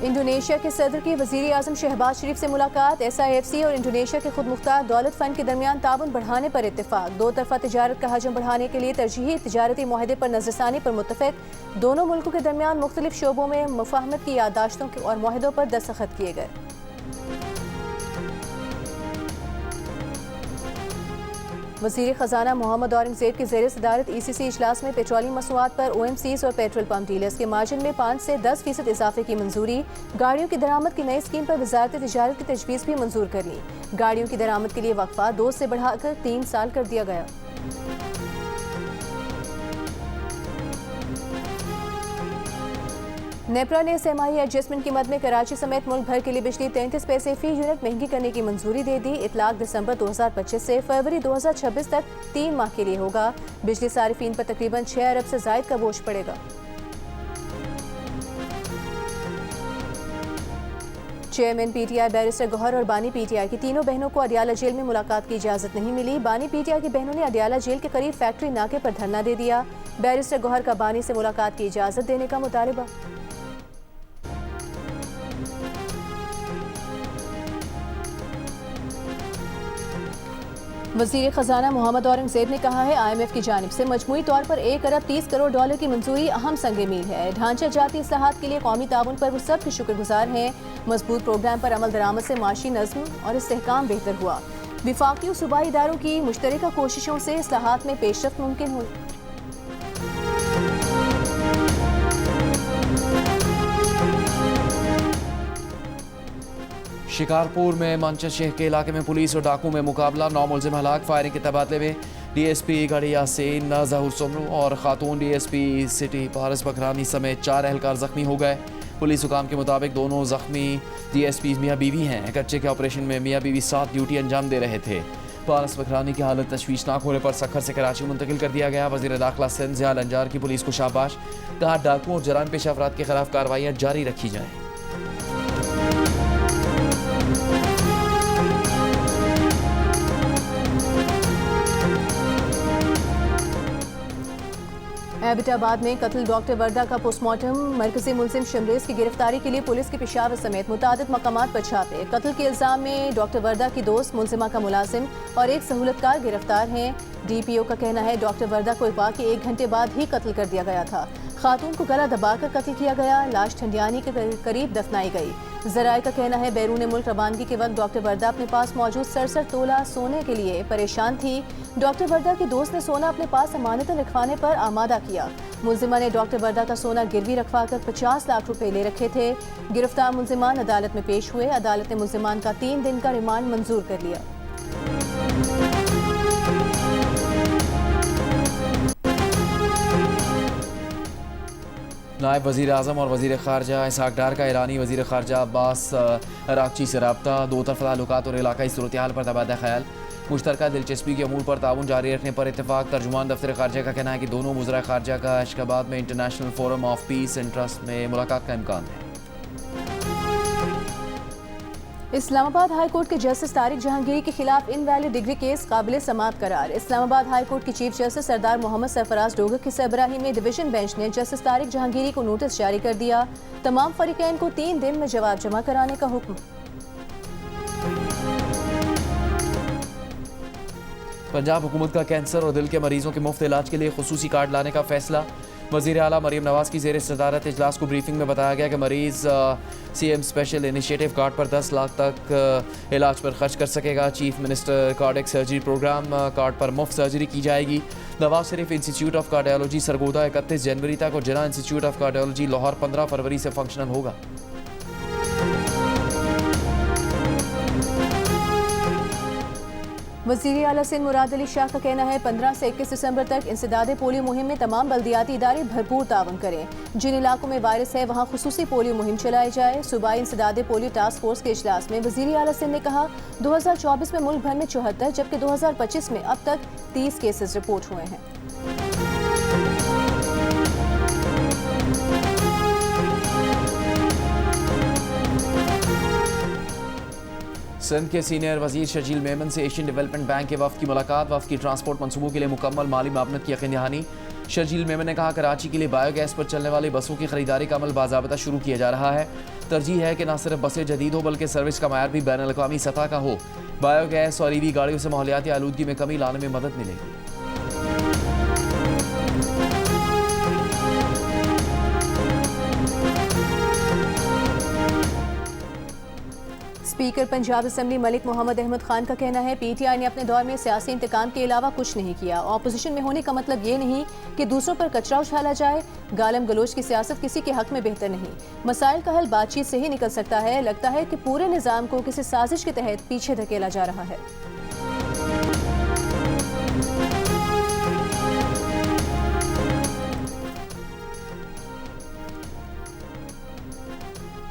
Indonesia के सदर की वज़ीर आज़म शहबाज शरीफ से मुलाकात। SIFC और इंडोनेशिया के खुद मुख्तार दौलत फंड के दरमियान ताउन बढ़ाने पर इत्तेफाक। दो तरफा तजारत का हजम बढ़ाने के लिए तरजीही तजारती मुआहदे पर नजरसानी पर मुत्तफिक। दोनों मुल्कों के दरमियान मुख्तलिफ शोबों में मुफाहमत की याददाश्तों और मुआहदों पर दस्तखत किए गए। वज़ीर ख़जाना मोहम्मद औरंगज़ेब की ज़ेर सदारत ECC इजलास में पेट्रोलियम मसनूआत पर OMCs और पेट्रोल पंप डीलर्स के मार्जिन में 5 से 10% इजाफे की मंजूरी। गाड़ियों की दरामद की नई स्कीम पर वजारत तिजारत की तजवीज़ भी मंजूर कर ली। गाड़ियों की दरामद के लिए वक्फा 2 से बढ़ाकर 3 साल कर दिया गया। नेपरा ने SMI एडजस्टमेंट की मद में कराची समेत मुल्क भर के लिए बिजली 33 पैसे फी यूनिट महंगी करने की मंजूरी दे दी। इतलाक दिसंबर 2025 से फरवरी 2026 तक 3 माह के लिए होगा। बिजली सारिफीन पर तकरीबन 6 अरब से जायद का बोझ पड़ेगा। चेयरमैन PTI बैरिस्टर गौहर और बानी PTI की तीनों बहनों को अडियाला जेल में मुलाकात की इजाजत नहीं मिली। बानी PTI की बहनों ने अडियाला जेल के करीब फैक्ट्री नाके पर धरना दे दिया। बैरिस्टर गौहर का बानी से मुलाकात की इजाजत देने का मुतालबा। वज़ीर ख़जाना मोहम्मद औरंगज़ेब ने कहा है IMF की जानिब से मजमूई तौर पर 1 अरब 30 करोड़ डॉलर की मंजूरी अहम संग मील है। ढांचा जाती इस्लाहात के लिए कौमी ताउन पर वो सब के शुक्रगुजार हैं। मजबूत प्रोग्राम पर अमल दरामद से माशी नज़्म और इस्तेहकाम बेहतर हुआ। विफाकी और सूबाई इदारों की मुश्तरका कोशिशों से इस्लाहात में पेशरफ्त मुमकिन हुई। शिकारपुर में मंचर शेख के इलाके में पुलिस और डाकू में मुकाबला। 9 मुलजिम हलाक। फायरिंग के तबादले में DSP गढ़ी यासीन ज़हूर सुमरू और खातून DSP सिटी पारस बकरानी समेत 4 एहलकार जख्मी हो गए। पुलिस हुकाम के मुताबिक दोनों जख्मी DSP मियाँ बीवी हैं। कच्चे के ऑपरेशन में मियाँ बीवी साथ ड्यूटी अंजाम दे रहे थे। पारस बकरानी की हालत तशवीशनाक होने पर सखर से कराची मुंतकिल कर दिया गया। वज़ीर दाखिला सिंध ज़िया लंजार की पुलिस को शाबाश। कहा डाकुओं और जराम पेशा अफराद के खिलाफ कार्रवाइयाँ जारी रखी जाएँ। एबटाबाद में कत्ल डॉक्टर वर्दा का पोस्टमार्टम। मरकजी मुलजिम शमरेज की गिरफ्तारी के लिए पुलिस के पेशावर समेत मुतादिद मकामात पर छापे। कत्ल के इल्जाम में डॉक्टर वर्दा की दोस्त, मुलजिमा का मुलाजिम और एक सहूलतकार गिरफ्तार हैं। DPO का कहना है डॉक्टर वर्दा को अगवा के 1 घंटे बाद ही कत्ल कर दिया गया था। खातून को गला दबाकर कत्ल किया गया। लाश ठंडियानी के करीब दफनाई गई। ज़राए का कहना है बैरून मुल्क रवानगी के वक्त डॉक्टर वर्दा अपने पास मौजूद 67 तोला सोने के लिए परेशान थी। डॉक्टर वर्दा की दोस्त ने सोना अपने पास अमानतन रखवाने पर आमादा किया। मुलजिमा ने डॉक्टर वर्दा का सोना गिरवी रखवाकर 50 लाख रुपए ले रखे थे। गिरफ्तार मुलजिमान अदालत में पेश हुए। अदालत ने मुलजिमान का 3 दिन का रिमांड मंजूर कर लिया। नायब वज़ीर आज़म और वज़ीर ख़ारजा इसहाक़ डार का ईरानी वज़ीर ख़ारजा अब्बास अराक़ची से रब्ता। दो तरफ़ा ताल्लुकात और इलाक़ाई सूरत हाल पर तबादला ख़याल। मुश्तरका दिलचस्पी के अमूर पर ताउन जारी रखने पर इत्तेफ़ाक़। तर्जुमान दफ्तर ख़ारजा का कहना है कि दोनों वज़राए ख़ारजा का अशकाबाद में international forum of peace and trust में मुलाकात का इम्कान है। इस्लामाबाद हाई कोर्ट के जस्टिस तारिक जहांगीरी के खिलाफ इनवैलिड डिग्री केस काबिल समाअत करार। इस्लामाबाद हाई कोर्ट के चीफ जस्टिस सरदार मोहम्मद सरफराज डोगर की सरबराही में डिवीजन बेंच ने जस्टिस तारिक जहांगीरी को नोटिस जारी कर दिया। तमाम फरीकैन को 3 दिन में जवाब जमा कराने का हुक्म। पंजाब हुकूमत का कैंसर और दिल के मरीजों के मुफ्त इलाज के लिए खुसूसी कार्ड लाने का फैसला। वज़ीर आला मरीम नवाज़ की ज़ेर सदारत इजलास को ब्रीफिंग में बताया गया कि मरीज़ CM स्पेशल इनिशिएटिव कार्ड पर 10 लाख तक इलाज पर खर्च कर सकेगा। Chief minister cardiac surgery programme card पर मुफ्त सर्जरी की जाएगी। Nawaz Sharif institute of cardiology Sargodha 31 जनवरी तक और जिला इंस्टीट्यूट ऑफ कार्डियोलॉजी लाहौर 15 फरवरी से फंक्शनल होगा। वज़ीर आला सिंध मुराद अली शाह का कहना है 15 से 21 दिसंबर तक इंसदादे पोलियो मुहिम में तमाम बल्दियाती इदारे भरपूर तावन करें। जिन इलाकों में वायरस है वहाँ खुसूसी पोलियो मुहिम चलाई जाए। सूबाई इंसदादे पोलियो टास्क फोर्स के इजलास में वज़ीर आला सिंध ने कहा 2024 में मुल्क भर में 74 जबकि 2025 में अब तक 30 केसेस रिपोर्ट हुए हैं। सिंध के सीनियर वजीर शजील मेमन से एशियन डेवलपमेंट बैंक के वफ़द की मुलाकात। वफ़द की ट्रांसपोर्ट मनसूबों के लिए मुकम्मल माली मामनत की यकीन दहानी। शर्जील मेमन ने कहा, कराची के लिए बायोगैस पर चलने वाली बसों की खरीदारी का अमल बाज़ाबता शुरू किया जा रहा है। तरजीह है कि न सिर्फ बसें जदीद हो बल्कि सर्विस का मायार भी बैनुल-अक़वामी सतह का हो। बायोगैस और ईवी गाड़ियों से माहौलियाती आलूदगी में कमी लाने में मदद मिलेगी। स्पीकर पंजाब असम्बली मलिक मोहम्मद अहमद खान का कहना है, पीटीआई ने अपने दौर में सियासी इंतकाम के अलावा कुछ नहीं किया। ऑपोजिशन में होने का मतलब ये नहीं कि दूसरों पर कचरा उछाला जाए। गालम गलोच की सियासत किसी के हक में बेहतर नहीं। मसाइल का हल बातचीत से ही निकल सकता है। लगता है कि पूरे निज़ाम को किसी साजिश के तहत पीछे धकेला जा रहा है।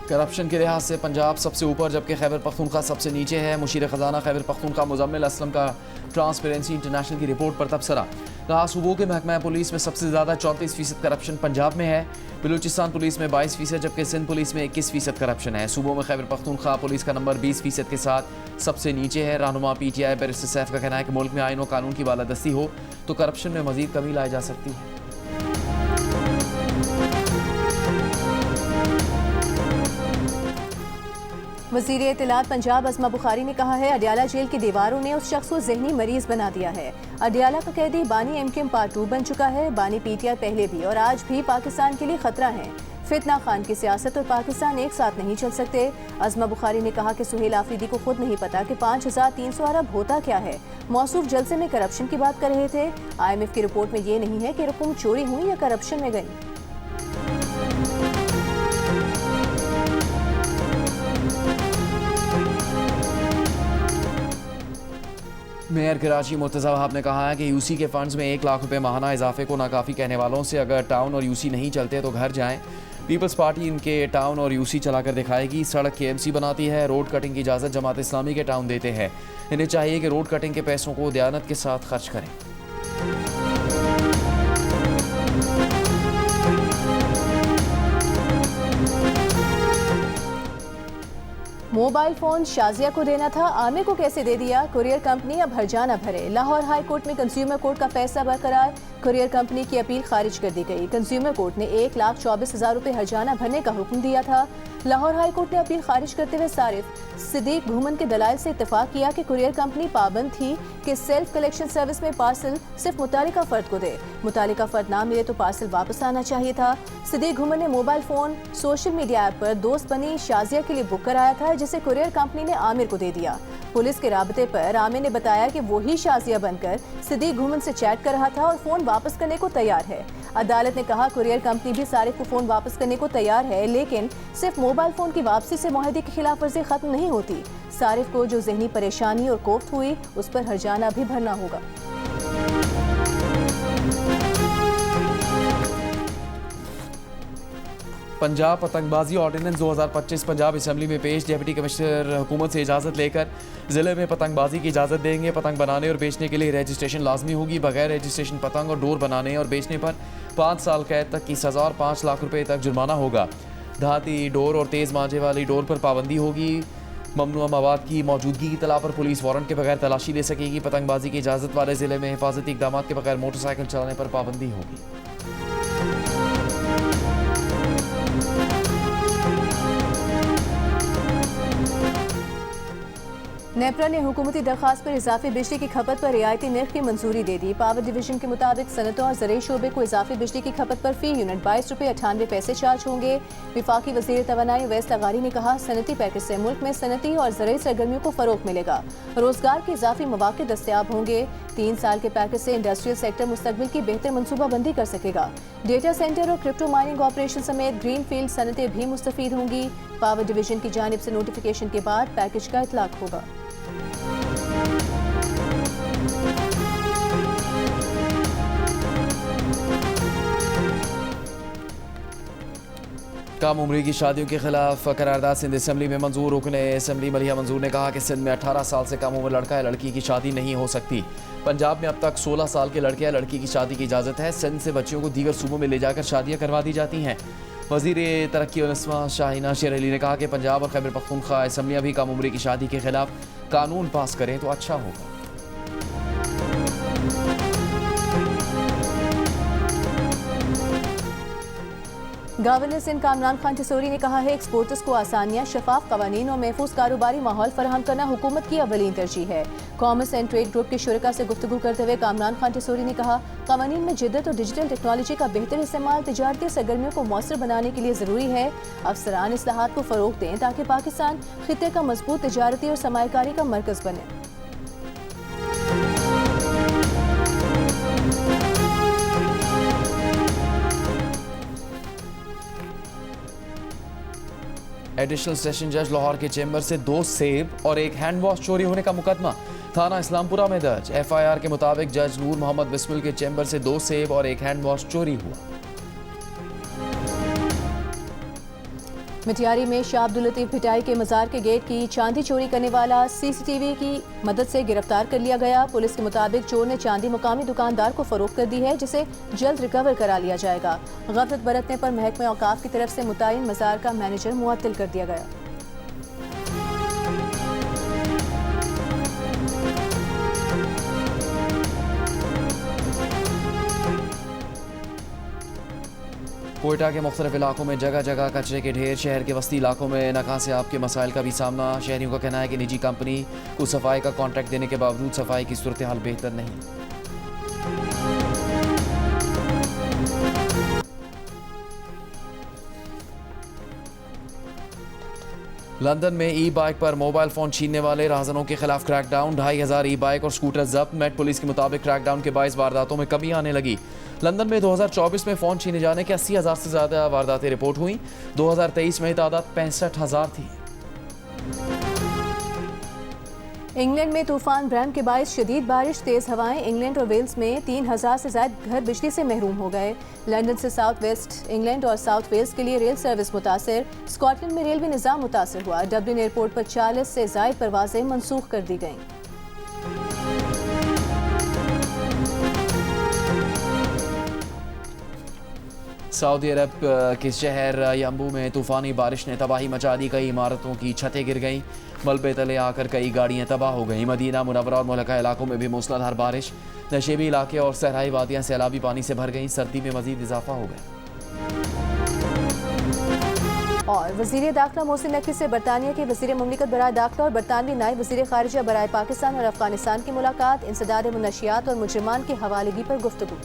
करप्शन के लिहाज से पंजाब सबसे ऊपर जबकि खैबर पख्तूनख्वा सबसे नीचे है। मुशीर ख़जाना खैबर पख्तूनख्वा मुज़म्मिल असलम का ट्रांसपेरेंसी इंटरनेशनल की रिपोर्ट पर तबसरा। कहा, सूबों के महकमा पुलिस में सबसे ज़्यादा 34% करप्शन पंजाब में है। बलूचिस्तान पुलिस में 22% जबकि सिंध पुलिस में 21% करप्शन है। सूबों में खैबर पख्तूनख्वा पुलिस का नंबर 20% के साथ सबसे नीचे है। रहनुमा PTI बैरिस्टर सैफ का कहना है कि मुल्क में आईन और कानून की बालादस्ती हो तो करप्शन में मजीद कमी लाई जा सकती है। वज़ीर इत्तलात पंजाब अज़मा बुखारी ने कहा है, अडियाला जेल की दीवारों ने उस शख्स को ज़हनी मरीज बना दिया है। अडियाला का कैदी बानी MKM पार्ट 2 बन चुका है। बानी PTI पहले भी और आज भी पाकिस्तान के लिए खतरा है। फितना खान की सियासत और पाकिस्तान एक साथ नहीं चल सकते। अज़मा बुखारी ने कहा कि सुहेल आफरीदी को खुद नहीं पता कि 5300 अरब होता क्या है। मौसूफ जलसे में करप्शन की बात कर रहे थे। IMF की रिपोर्ट में ये नहीं है कि रकम चोरी हुई या करप्शन में गई। मेयर कराची मुर्तज़ा वहाब ने कहा है कि UC के फंड्स में 1 लाख रुपए माहाना इजाफे को नाकाफ़ी कहने वालों से अगर टाउन और UC नहीं चलते तो घर जाएं। पीपल्स पार्टी इनके टाउन और UC चलाकर दिखाएगी। सड़क KMC बनाती है। रोड कटिंग की इजाज़त जमात इस्लामी के टाउन देते हैं। इन्हें चाहिए कि रोड कटिंग के पैसों को दयानत के साथ खर्च करें। मोबाइल फोन शाजिया को देना था, आमिर को कैसे दे दिया? कुरियर कंपनी अब हरजाना भरे। लाहौर हाई कोर्ट में कंज्यूमर कोर्ट का फैसला बरकरार। कुरियर कंपनी की अपील खारिज कर दी गई। कंज्यूमर कोर्ट ने 1,24,000 रुपए हरजाना भरने का हुक्म दिया था। लाहौर हाई कोर्ट ने अपील खारिज करते हुए सारिफ सिद्दीक घुमन के दलाइल से इत्तेफाक किया कि कुरियर कंपनी पाबंद थी कि सेल्फ कलेक्शन सर्विस में पार्सल सिर्फ मुतालिका फर्द को दे। मुतालिका फर्द ना मिले तो पार्सल वापस आना चाहिए था। सिद्दीक घुमन ने mobile phone social media app पर दोस्त बनी शाजिया के लिए बुक कराया था, जिसे कुरियर कंपनी ने आमिर को दे दिया। पुलिस के राबते पर आमिर ने बताया कि वो ही शाजिया बनकर सिद्दीक घुमन से चैट कर रहा था और फोन वापस करने को तैयार है। अदालत ने कहा, कुरियर कंपनी भी सारिफ को फोन वापस करने को तैयार है, लेकिन सिर्फ मोबाइल फोन की वापसी से मुआहदे की खिलाफ वर्जी खत्म नहीं होती। सारिफ को जो ज़हनी परेशानी और कोफ्त हुई उस पर हरजाना भी भरना होगा। पंजाब पतंगबाजी ऑर्डिनेंस 2025 पंजाब असम्बली में पेश। डिप्टी कमिश्नर हुकूमत से इजाज़त लेकर ज़िले में पतंगबाजी की इजाज़त देंगे। पतंग बनाने और बेचने के लिए रजिस्ट्रेशन लाजमी होगी। बगैर रजिस्ट्रेशन पतंग और डोर बनाने और बेचने पर 5 साल कैद तक की सज़ा और 5 लाख रुपए तक जुर्माना होगा। धाती डोर और तेज़ मांझे वाली डोर पर पाबंदी होगी। ममनुआ मवाद की मौजूदगी की तला पर पुलिस वारंट के बगैर तलाशी ले सकेगी। पतंगबाजी की इजाज़त वाले ज़िले में हिफाजती इक़दाम के बगैर मोटरसाइकिल चलाने पर पाबंदी होगी। नेपरा ने हुकूमती दरख्वास्त पर इजाफी बिजली की खपत पर रियायती निर्ख की मंजूरी दे दी। पावर डिवीजन के मुताबिक सनतों और ज़राई शोबे को इजाफी बिजली की खपत पर फी यूनिट 22 रुपये 98 पैसे चार्ज होंगे। विफाकी वज़ीर तवानाई उवैस लगारी ने कहा, सनती पैकेज से मुल्क में सनती और ज़राई सरगर्मियों को फ़रोग़ मिलेगा। रोज़गार के इजाफी मौक़े दस्तयाब होंगे। 3 साल के पैकेज से इंडस्ट्रियल सेक्टर मुस्तक़बिल की बेहतर मनसूबाबंदी कर सकेगा। डेटा सेंटर और क्रिप्टो माइनिंग ऑपरेशन समेत ग्रीन फील्ड सनतें भी मुस्तफ़ीद होंगी। पावर डिवीजन की जानिब से नोटिफिकेशन के बाद पैकेज का इतलाक होगा। कम उम्री की शादियों के खिलाफ करारदाद सिंध असम्बली में मंजूर। रुकने असम्बली मलिहा मंजूर ने कहा कि सिंध में 18 साल से कम उम्र लड़का या लड़की की शादी नहीं हो सकती। पंजाब में अब तक 16 साल के लड़के या लड़की की शादी की इजाज़त है। सिंध से बच्चियों को दीगर सूबों में ले जाकर शादियाँ करवा दी जाती हैं। वज़ीर तरक्की और नस्वां शाहीना शेर अली ने कहा कि पंजाब और खैबर पख्तूनख्वा असम्बलियाँ भी कम उम्री की शादी के खिलाफ कानून पास करें तो अच्छा होगा। गवर्नर सिंध कामरान खान टिसोरी ने कहा है एक्सपोर्टर्स को आसानियां, शफाफ कवानीन और महफूज कारोबारी माहौल फराहम करना हुकूमत की अवलीन तरजीह है। कॉमर्स एंड ट्रेड ग्रुप के शुरका से गुफ्तगू करते हुए कामरान खान टिसोरी ने कहा कवानीन में जिद्दत और डिजिटल टेक्नोलॉजी का बेहतर इस्तेमाल तिजारती सरगर्मियों को मौसर बनाने के लिए ज़रूरी है। अफसरान इस्लाहात को फ़रोग दें ताकि पाकिस्तान खित्ते का मजबूत तिजारती और सरमायाकारी का मरकज़ बने। एडिशनल सेशन जज लाहौर के चेंबर से 2 सेब और एक हैंड वॉश चोरी होने का मुकदमा थाना इस्लामपुरा में दर्ज। FIR के मुताबिक जज नूर मोहम्मद बिस्मिल के चेंबर से 2 सेब और एक हैंड वॉश चोरी हुआ। मिटियारी में शाह अब्दुल लतीफ भिटाई के मजार के गेट की चांदी चोरी करने वाला CCTV की मदद से गिरफ्तार कर लिया गया। पुलिस के मुताबिक चोर ने चांदी मुकामी दुकानदार को फरोख्त कर दी है, जिसे जल्द रिकवर करा लिया जाएगा। गफलत बरतने पर महकमा औकाफ की तरफ से मुतय्यन मजार का मैनेजर मुअत्तल कर दिया गया। कोयटा के मुख्तलिफ इलाकों में जगह जगह कचरे के ढेर। शहर के वस्ती इलाकों में नकासियाब के मसाइल का भी सामना। शहरियों का कहना है कि निजी कंपनी को सफाई का कॉन्ट्रैक्ट देने के बावजूद सफाई की सूरत हाल बेहतर नहीं। लंदन में ई-बाइक पर मोबाइल फोन छीनने वाले राहजनों के खिलाफ क्रैकडाउन। 2500 ई-बाइक और स्कूटर जब्त। मेट पुलिस के मुताबिक क्रैकडाउन के बाइस वारदातों में कमी आने लगी। लंदन में 2024 में फोन छीने जाने के 80,000 से ज्यादा वारदातें रिपोर्ट हुई। 2023 में तादाद 65,000 थी। इंग्लैंड में तूफान ब्रैम के बायस शदीद बारिश, तेज हवाएं। इंग्लैंड और वेल्स में 3000 से ज्यादा घर बिजली से महरूम हो गए। लंदन से साउथ वेस्ट इंग्लैंड और साउथ वेल्स के लिए रेल सर्विस मुतासर। स्कॉटलैंड में रेलवे निज़ाम मुतासर हुआ। डबलिन एयरपोर्ट पर 40 से ज़ायद परवाजें मनसूख कर दी गईं। सऊदी अरब के शहर यम्बू में तूफानी बारिश ने तबाही मचा दी। कई इमारतों की छतें गिर गईं। मलबे तले आकर कई गाड़ियां तबाह हो गईं। मदीना मुनव्वरा और मुल्का इलाकों में भी मूसलाधार बारिश। नशेबी इलाके और सहराई वादियां सैलाबी पानी से भर गईं। सर्दी में मजीद इजाफा हो गया। और वज़ीर दाखिला मोहसिन नकवी से बरतानिया के वज़ीर मुमलिकत बराए दाखिला और बरतानवी नायब वज़ीर खारिजा बराए पाकिस्तान और अफगानिस्तान की मुलाकात। इंसदाद मुनशियात और मुजरिमान की हवालगी पर गुफ्तगू।